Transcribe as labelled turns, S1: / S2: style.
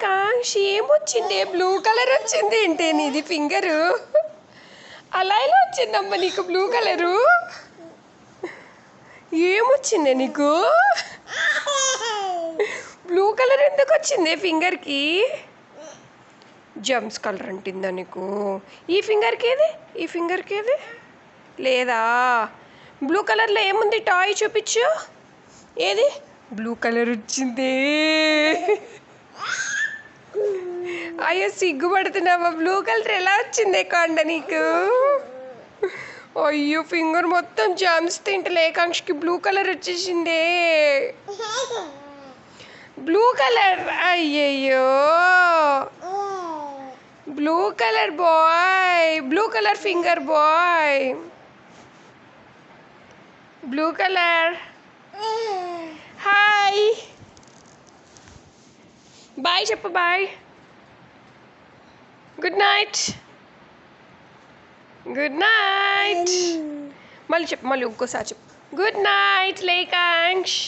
S1: లేకాంక్ష ఏమొచ్చింది? Blue colour వచ్చింది ఏంటి నీది ఫింగరు? అలా ఎలా వచ్చిందమ్మా నీకు బ్లూ కలరు? ఏమొచ్చింది నీకు? బ్లూ కలర్ ఎందుకు వచ్చింది ఫింగర్కి? జమ్స్ కలర్ అంటుందా నీకు? ఈ ఫింగర్కి ఏది? ఈ ఫింగర్కి ఏది? లేదా? బ్లూ కలర్లో ఏముంది? టాయ్ చూపించు. ఏది? బ్లూ కలర్ వచ్చింది. అయ్యో సిగ్గుపడుతున్నావా? బ్లూ కలర్ ఎలా వచ్చింది కొండ నీకు? అయ్యో ఫింగర్ మొత్తం జామ్స్ తింటే లేకాంక్షకి బ్లూ కలర్ వచ్చేసిందే. బ్లూ కలర్ అయ్యయ్యో blue colour bye, blue colour finger bye, blue colour. Hi bye చెప్పు. Bye, good night. Good night. మళ్ళీ చెప్పు, మళ్ళీ ఇంకోసారి చెప్పు. Good night లేకాంక్ష్.